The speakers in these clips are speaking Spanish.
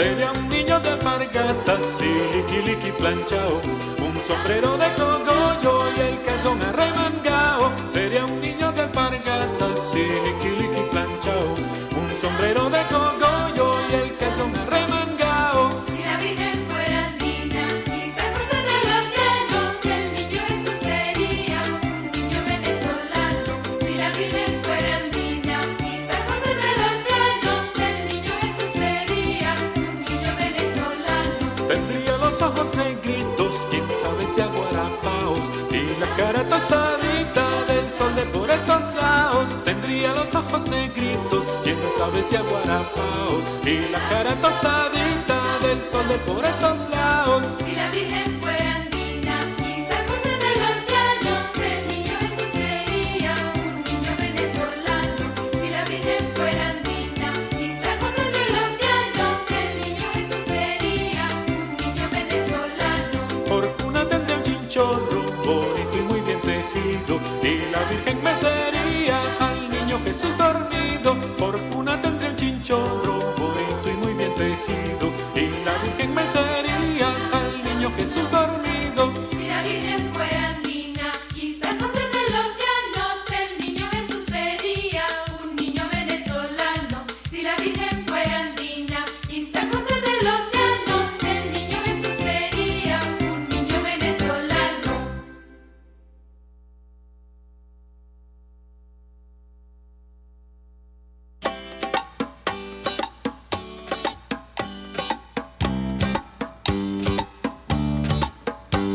sería un niño de alpargatas y liqui liqui planchao, un sombrero de cogollo y el calzón arremangao. Sería un niño de alpargatas y liqui liqui planchao, un sombrero de cogollo y el calzón arremangao. Si la Virgen fuera andina y San José de los Llanos, el niño Jesús sería un niño venezolano. Si la Virgen fuera andina y San José de los Llanos, el niño Jesús sería un niño venezolano. Tendría los ojos negritos, quién sabe si aguarapaos, y la cara tostadita del sol de por estos lados. Tendría los ojos negritos, quién sabe si aguarapaos, y la cara tostadita del sol de por estos lados. Si la Virgen fuera andina y San José de los Llanos, el niño Jesús sería un niño venezolano. Si la Virgen fuera andina y San José de los Llanos, el niño Jesús sería un niño venezolano. Por cuna tendría un chinchorro bonito y muy bien tejido, y la Virgen me sería al niño Jesús dormido. Por cuna tendría un chinchorro bonito y muy bien tejido, y la Virgen me sería al niño Jesús dormido. Si la Virgen fuera andina y San José de los Llanos, el niño Jesús sería un niño venezolano. Si la Virgen fuera andina y San José de los Llanos, el niño Jesús sería un niño venezolano.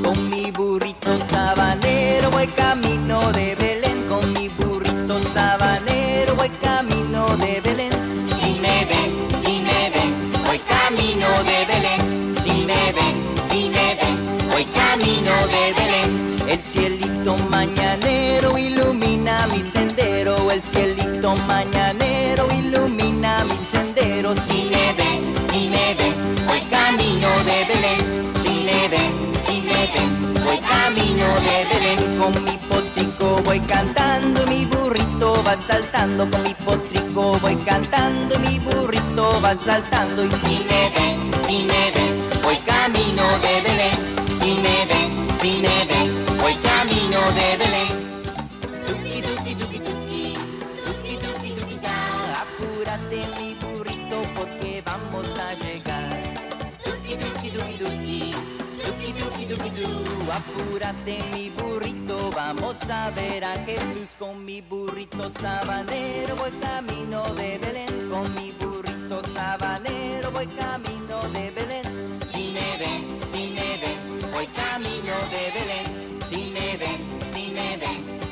Con mi burrito sabanero voy camino de Belén, con mi burrito sabanero voy camino de Belén. Si me ven, voy camino de Belén. Si me ven, voy camino de Belén. El cielito mañanero ilumina mi sendero, el cielito mañanero ilumina mi sendero. Si me ven, voy camino de Belén. Si me ven, voy camino de Belén. Con mi potrico voy cantando y mi burrito va saltando. Con mi potrico voy cantando y mi burrito va saltando. Y si me ven, voy camino de Belén. Si me ven, voy camino de Belén. Tuki, tuki, tuki, tuki, tuki, tuki, tuki, ta. Apúrate mi burrito porque vamos a llegar. Tuki, tuki, tuki, tuki, tuki, tuki, tuki, tu. Apúrate mi burrito, vamos a ver a Jesús. Con mi burrito sabanero voy camino de Belén. Con mi burrito sabanero voy camino de Belén. Si me ven, voy camino de Belén. Si me ven,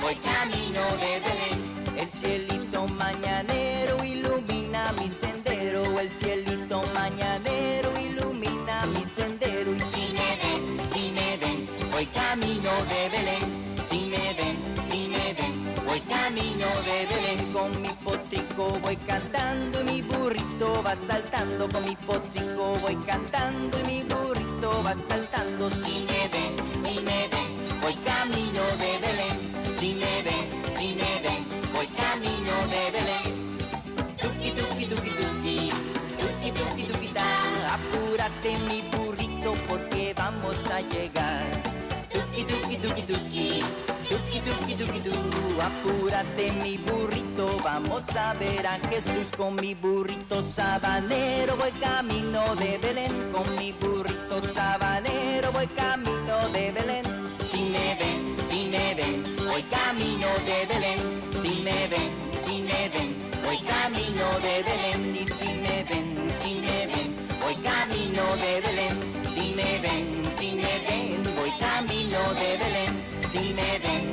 voy camino de Belén. El cielito mañanero ilumina mi sendero, el cielito mañanero ilumina mi sendero. Y si me ven, voy camino de Belén. Si me ven, voy camino de Belén. Con mi potrico voy cantando y mi burrito va saltando. Con mi potrico voy cantando y mi burrito va saltando. Si me ven, voy camino de Belén. Si me ven, voy camino de Belén. Tuki, tuki, tuki, tuki, tuki, tuki, tuki, ta. Apúrate mi burrito porque vamos a llegar. Tuki, tuki, tuki, tuki, tuki, tuki, tuki, tu. Apúrate mi burrito, vamos a ver a Jesús. Con mi burrito sabanero voy camino de Belén. Con mi burrito sabanero voy camino de Belén. Si me ven, voy camino de Belén. Si me ven, voy camino de Belén. Y si me ven, voy camino de Belén. Si me ven, voy camino de Belén. Si me ven,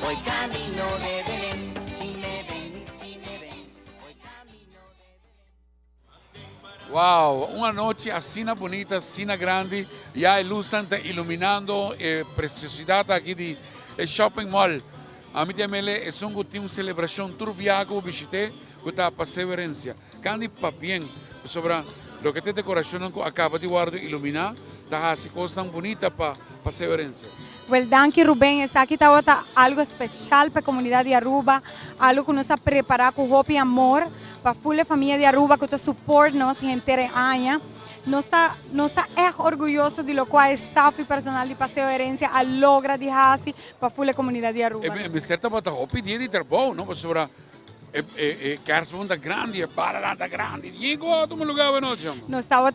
voy camino de Belén. Si me ven, voy camino de Belén. Wow, uma noite assim bonita, assim grande, já ilustrante, iluminando preciosidade aqui de shopping mall. A mim também é uma celebração turbiaco, visitei, que está a perseverança. Kandi pa bien, sobre lo que te decoração acaba de guardar iluminar, está assim coisa tão bonita para perseverança. Well, danke Rubén, está aqui algo especial para a comunidade de Aruba, algo que nos ha preparado com hope e amor para full família de Aruba que está support nós inteira año. Nós está orgulhoso de lo qual staff e personal de Passeio Herência a logra de hasi para full comunidade de Aruba. E certa bata hopi dia di terbouw, no? Para Karsbond grande, Paralata grande. Diego, tu me lugar we noche. Nós estava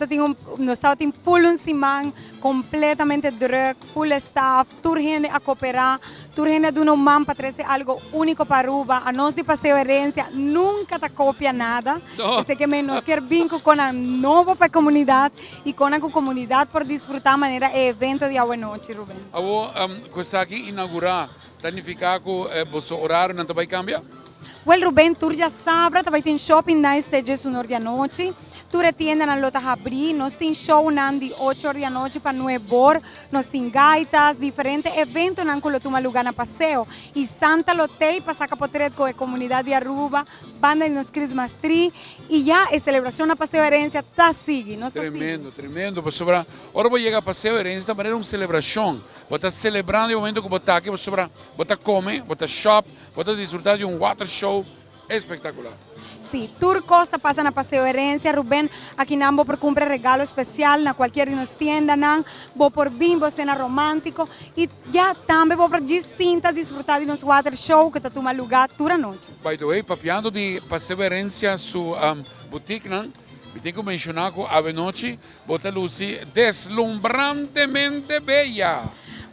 em full semana, completamente druk, full staff, tour gente a cooperar, tour gente de um man para trazer algo único para Aruba. A nós de Passeio Herência nunca te copia nada. No. Así que nós quer vincular com a nova para a comunidade e com a comunidade por desfrutar maneira evento de Aue Noche, Rubén. Avo, questa aqui inaugurar, significa que vosso horário não vai cambiar? Well, Rubén, tour já sabe, vai ter shopping na esteja no dia à noite. Tour tienda na lota abrir, nós tem show de 8 horas da noite para 9 horas. Nós tem gaitas, diferentes eventos na toma lugar na passeio. E Santa Lotei para sacar potret com a comunidade de Aruba, banda nos Christmas Tree e já a celebração na Passeio Herência está seguindo. Tremendo, tremendo. Agora vou chegar a Passeio Herência, também é uma celebração. Vou estar celebrando o momento que vou estar aqui, vou estar comer, vou estar shop, vou estar desfrutar de um water show espetacular. Sim, Tour Costa passa na Passeio Herência, Rubén, aqui não vou por comprar regalo especial na qualquer de nos tiendas, não, vou por bimbo, cena romântico e já também vou por distinta desfrutar de nos water show que está toma lugar toda a noite. By the way, papiando de Passeio Herência su boutique, não? E tenho que mencionar que a noite bota Lucy deslumbrantemente bella.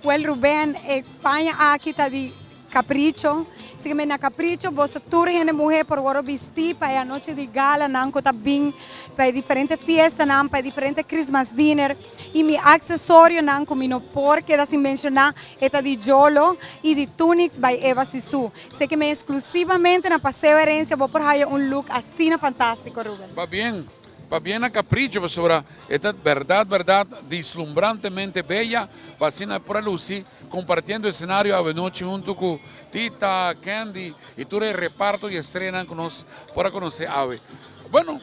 Well, Rubén, Espanha aqui está de capricho. Así que na capricho, vos tour gente mulher por agora vestir para a noite de gala, não que tá bem para diferentes festas, não para diferentes Christmas dinner e mi acessório não que no por que da sin mencionar está de Jolo e de Tunics by Eva Sisu. Sei que me exclusivamente na Passeio Herência vou por aí look assim fantástico, Rubén. Va bien a capricho, pues ahora, esta verdad, deslumbrantemente bella, vacina por Lucy, compartiendo escenario a noche junto con Tita, Candy y todo el reparto y estrenan con nos para conocer Ave. Bueno,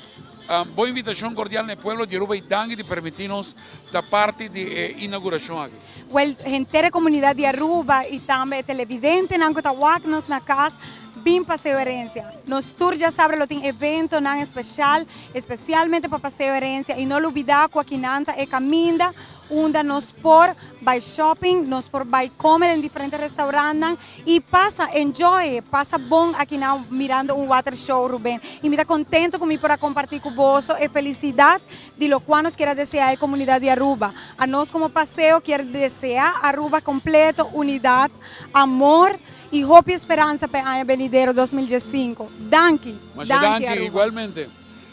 boa invitación cordial en el pueblo de Aruba y Dangui de permitirnos esta parte de inauguración aquí. Well, gente de comunidade de Aruba e também televidente, não que tá nos na casa, bem Passeio Herência. Nos tour já sabe, lo tem evento não especial, especialmente para Passeio Herência e não olvidar que aqui nanta é caminda, onde nos por vai shopping, nos por vai comer em diferentes restaurantes e passa, enjoy, passa bom aqui não mirando water show, Rubén. E me está contento comigo para compartilhar com você e felicidade de lo qual nos quer desejar a comunidade de Aruba. A nós como passeio quer desejar Aruba completo, unidade, amor e hope e esperança para o ano venidero 2015. Danke. Danke, igualmente.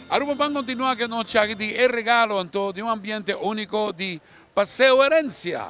Aruba van a continuar que noche aquí de el regalo de un ambiente único de Paseo Herencia.